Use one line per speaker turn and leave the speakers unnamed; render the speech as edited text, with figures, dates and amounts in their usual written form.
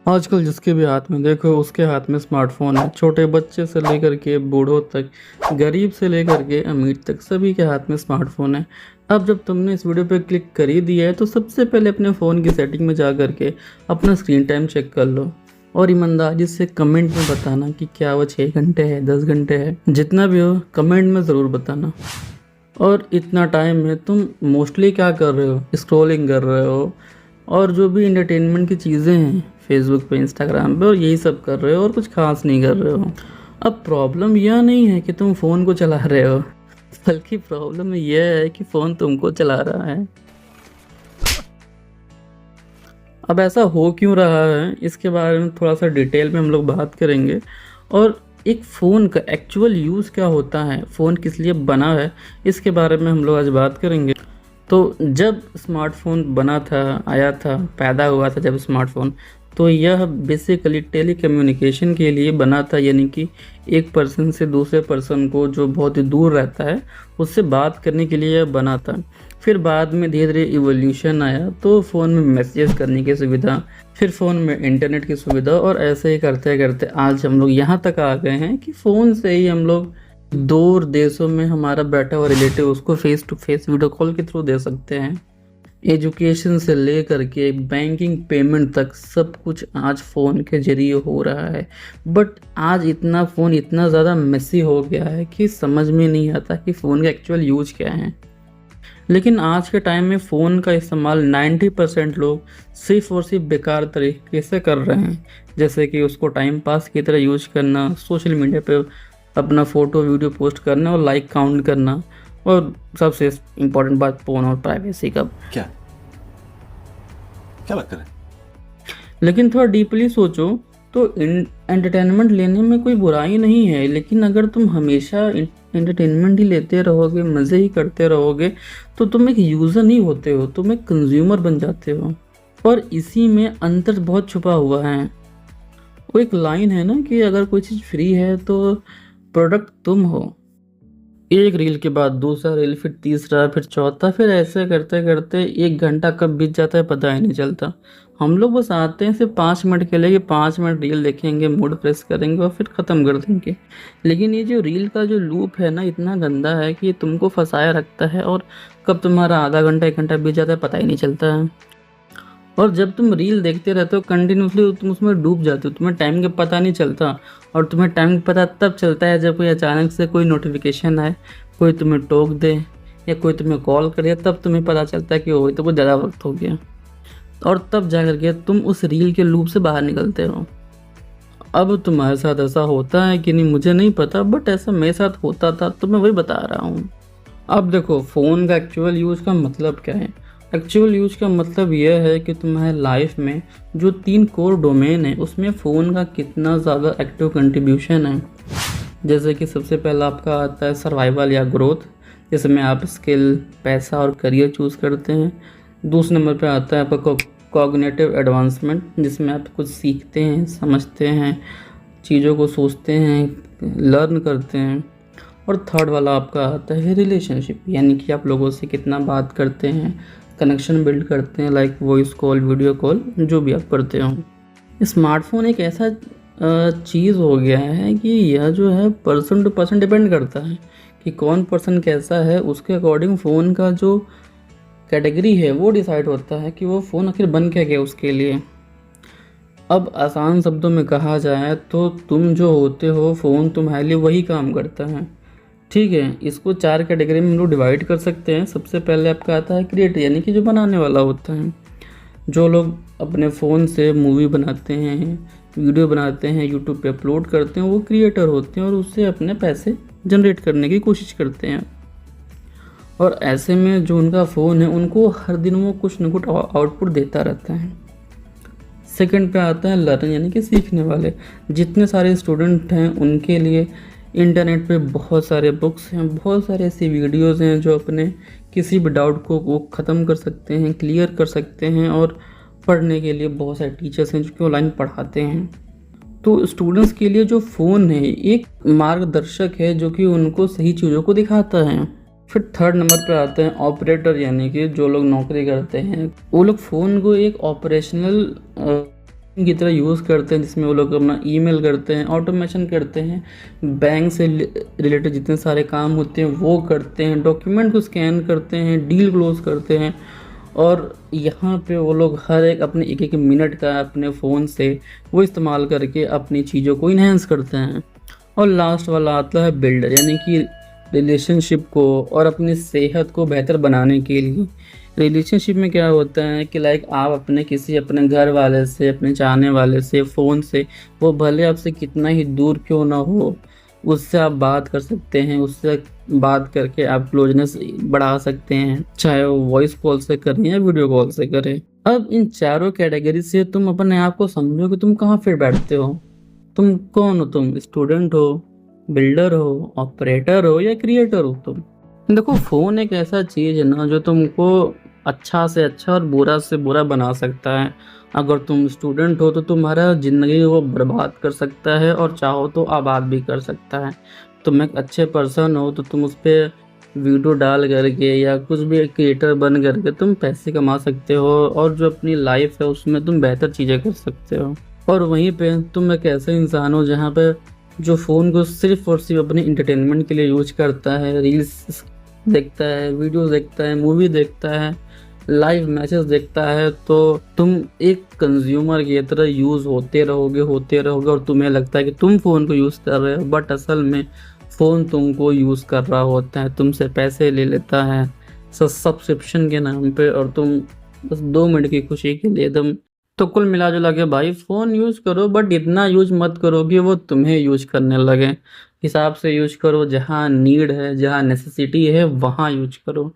आजकल जिसके भी हाथ में देखो उसके हाथ में स्मार्टफोन है। छोटे बच्चे से लेकर के बूढ़ों तक, गरीब से लेकर के अमीर तक, सभी के हाथ में स्मार्टफोन है। अब जब तुमने इस वीडियो पे क्लिक कर ही दिया है तो सबसे पहले अपने फ़ोन की सेटिंग में जा कर के अपना स्क्रीन टाइम चेक कर लो और ईमानदारी से कमेंट में बताना कि क्या वो 6 घंटे है, 10 घंटे है, जितना भी हो कमेंट में ज़रूर बताना। और इतना टाइम में तुम मोस्टली क्या कर रहे हो? स्क्रॉलिंग कर रहे हो और जो भी इंटरटेनमेंट की चीज़ें हैं फेसबुक पे, इंस्टाग्राम पे, और यही सब कर रहे हो और कुछ खास नहीं कर रहे हो। अब प्रॉब्लम यह नहीं है कि तुम फ़ोन को चला रहे हो, बल्कि प्रॉब्लम यह है कि फ़ोन तुमको चला रहा है। अब ऐसा हो क्यों रहा है इसके बारे में थोड़ा सा डिटेल में हम लोग बात करेंगे, और एक फ़ोन का एक्चुअल यूज़ क्या होता है, फ़ोन किस लिए बना है, इसके बारे में हम लोग आज बात करेंगे। तो जब स्मार्टफ़ोन बना था, आया था, पैदा हुआ था जब स्मार्टफ़ोन, तो यह बेसिकली टेलीकम्युनिकेशन के लिए बना था, यानी कि एक पर्सन से दूसरे पर्सन को जो बहुत ही दूर रहता है उससे बात करने के लिए यह बना था। फिर बाद में धीरे धीरे इवोल्यूशन आया तो फ़ोन में मैसेज करने की सुविधा, फिर फ़ोन में इंटरनेट की सुविधा, और ऐसे ही करते करते आज हम लोग यहाँ तक आ गए हैं कि फ़ोन से ही हम लोग दूर देशों में हमारा बैठा हुआ रिलेटिव उसको face to face video call के थ्रू दे सकते हैं। एजुकेशन से लेकर के बैंकिंग, पेमेंट तक सब कुछ आज फ़ोन के ज़रिए हो रहा है। बट आज इतना फ़ोन इतना ज़्यादा मेसी हो गया है कि समझ में नहीं आता कि फ़ोन का एक्चुअल यूज क्या है। लेकिन आज के टाइम में फ़ोन का इस्तेमाल 90% लोग सिर्फ़ और सिर्फ बेकार तरीके से कर रहे हैं, जैसे कि उसको टाइम पास की तरह यूज करना, सोशल मीडिया पे अपना फ़ोटो वीडियो पोस्ट करना और लाइक काउंट करना, और सबसे इम्पोर्टेंट बात फ़ोन और प्राइवेसी का।
क्या क्या बात कर रहे हैं?
लेकिन थोड़ा डीपली सोचो तो एंटरटेनमेंट लेने में कोई बुराई नहीं है, लेकिन अगर तुम हमेशा एंटरटेनमेंट ही लेते रहोगे, मज़े ही करते रहोगे, तो तुम एक यूज़र नहीं होते हो, तुम एक कंज्यूमर बन जाते हो। और इसी में अंतर बहुत छुपा हुआ है। वो एक लाइन है ना कि अगर कोई चीज़ फ्री है तो प्रोडक्ट तुम हो। एक रील के बाद दूसरा रील, फिर तीसरा, फिर चौथा, फिर ऐसे करते करते 1 घंटा कब बीत जाता है पता ही नहीं चलता। हम लोग बस आते हैं सिर्फ 5 मिनट के लिए कि 5 मिनट रील देखेंगे, मूड फ्रेश करेंगे और फिर ख़त्म कर देंगे। लेकिन ये जो रील का जो लूप है ना, इतना गंदा है कि ये तुमको फंसाया रखता है, और कब तुम्हारा आधा घंटा 1 घंटा बीत जाता है पता ही नहीं चलता है। और जब तुम रील देखते रहते हो कंटिन्यूसली, तुम उसमें डूब जाते हो, तुम्हें टाइम का पता नहीं चलता। और तुम्हें टाइम का पता तब चलता है जब कोई अचानक से कोई नोटिफिकेशन आए, कोई तुम्हें टोक दे या कोई तुम्हें कॉल करे, तब तुम्हें पता चलता है कि वो तो बहुत ज़्यादा वक्त हो गया, और तब जा कर के तुम उस रील के लूप से बाहर निकलते हो। अब तुम्हारे साथ ऐसा होता है कि नहीं मुझे नहीं पता, बट ऐसा मेरे साथ होता था तो मैं वही बता रहा हूँ। अब देखो फ़ोन का एक्चुअल यूज़ का मतलब क्या है। एक्चुअल यूज़ का मतलब यह है कि तुम्हारे लाइफ में जो 3 कोर डोमेन है उसमें फ़ोन का कितना ज़्यादा एक्टिव कंट्रीब्यूशन है। जैसे कि सबसे पहला आपका आता है सर्वाइवल या ग्रोथ, जिसमें आप स्किल, पैसा और करियर चूज़ करते हैं। दूसरे नंबर पे आता है आपका कॉग्निटिव एडवांसमेंट, जिसमें आप कुछ सीखते हैं, समझते हैं, चीज़ों को सोचते हैं, लर्न करते हैं। और थर्ड वाला आपका आता है रिलेशनशिप, यानी कि आप लोगों से कितना बात करते हैं, कनेक्शन बिल्ड करते हैं, like voice call, video call, जो भी आप करते हो। स्मार्टफोन एक ऐसा चीज़ हो गया है कि यह जो है पर्सन टू पर्सन डिपेंड करता है कि कौन पर्सन कैसा है, उसके अकॉर्डिंग फ़ोन का जो कैटेगरी है वो डिसाइड होता है कि वो फ़ोन आखिर बन क्या गया उसके लिए। अब आसान शब्दों में कहा जाए तो तुम जो होते हो, फ़ोन तुम्हारे लिए वही काम करता है। ठीक है, इसको 4 कैटेगरी में हम लोग डिवाइड कर सकते हैं। सबसे पहले आपका आता है क्रिएटर, यानी कि जो बनाने वाला होता है। जो लोग अपने फ़ोन से मूवी बनाते हैं, वीडियो बनाते हैं, यूट्यूब पे अपलोड करते हैं, वो क्रिएटर होते हैं और उससे अपने पैसे जनरेट करने की कोशिश करते हैं। और ऐसे में जो उनका फ़ोन है उनको हर दिन वो कुछ न कुछ आउटपुट देता रहता है। सेकंड पे आता है लर्न, यानी कि सीखने वाले। जितने सारे स्टूडेंट हैं उनके लिए इंटरनेट पे बहुत सारे बुक्स हैं, बहुत सारे ऐसी वीडियोज़ हैं जो अपने किसी भी डाउट को वो ख़त्म कर सकते हैं, क्लियर कर सकते हैं। और पढ़ने के लिए बहुत सारे टीचर्स हैं जो कि ऑनलाइन पढ़ाते हैं। तो स्टूडेंट्स के लिए जो फ़ोन है एक मार्गदर्शक है जो कि उनको सही चीज़ों को दिखाता है। फिर थर्ड नंबर पे आते हैं ऑपरेटर, यानी कि जो लोग नौकरी करते हैं वो लोग फ़ोन को एक ऑपरेशनल की तरह यूज़ करते हैं, जिसमें वो लोग अपना ईमेल करते हैं, ऑटोमेशन करते हैं, बैंक से रिलेटेड जितने सारे काम होते हैं वो करते हैं, डॉक्यूमेंट को स्कैन करते हैं, डील क्लोज करते हैं। और यहाँ पे वो लोग हर एक अपने एक एक मिनट का अपने फ़ोन से वो इस्तेमाल करके अपनी चीज़ों को इन्हेंस करते हैं। और लास्ट वाला आता है बिल्डर, यानी कि रिलेशनशिप को और अपनी सेहत को बेहतर बनाने के लिए। रिलेशनशिप में क्या होता है कि लाइक आप अपने घर वाले से, अपने चाहने वाले से फ़ोन से, वो भले आपसे कितना ही दूर क्यों ना हो, उससे आप बात कर सकते हैं, उससे बात करके आप क्लोज़नेस बढ़ा सकते हैं, चाहे वो वॉइस कॉल से करें या वीडियो कॉल से करें। अब इन चारों कैटेगरी से तुम अपने आप को समझो कि तुम कहाँ फिट बैठते हो। तुम कौन हो? तुम स्टूडेंट हो, बिल्डर हो, ऑपरेटर हो या क्रिएटर हो तुम? देखो, फ़ोन एक ऐसा चीज़ है ना जो तुमको अच्छा से अच्छा और बुरा से बुरा बना सकता है। अगर तुम स्टूडेंट हो तो तुम्हारा ज़िंदगी को बर्बाद कर सकता है और चाहो तो आबाद भी कर सकता है। तुम एक अच्छे पर्सन हो तो तुम उसपे वीडियो डाल करके या कुछ भी एक क्रिएटर बन करके तुम पैसे कमा सकते हो और जो अपनी लाइफ़ है उसमें तुम बेहतर चीज़ें कर सकते हो। और वहीं पे तुम एक ऐसे इंसान हो जहाँ पे जो फ़ोन को सिर्फ़ और सिर्फ़ अपने एंटरटेनमेंट के लिए यूज़ करता है, रील्स देखता है, वीडियोज़ देखता है, मूवी देखता है, लाइव मैचेस देखता है, तो तुम एक कंज़्यूमर की तरह यूज़ होते रहोगे और तुम्हें लगता है कि तुम फ़ोन को यूज़ कर रहे हो, बट असल में फ़ोन तुमको यूज़ कर रहा होता है, तुमसे पैसे ले लेता है सब्सक्रिप्शन के नाम पे, और तुम बस 2 मिनट की खुशी के लिए तुम तो कुल मिला-जुला के भाई फ़ोन यूज़ करो, बट इतना यूज़ मत करो कि वो तुम्हें यूज़ करने लगे। हिसाब से यूज़ करो, जहाँ नीड है, जहाँ नेसेसिटी है वहाँ यूज़ करो।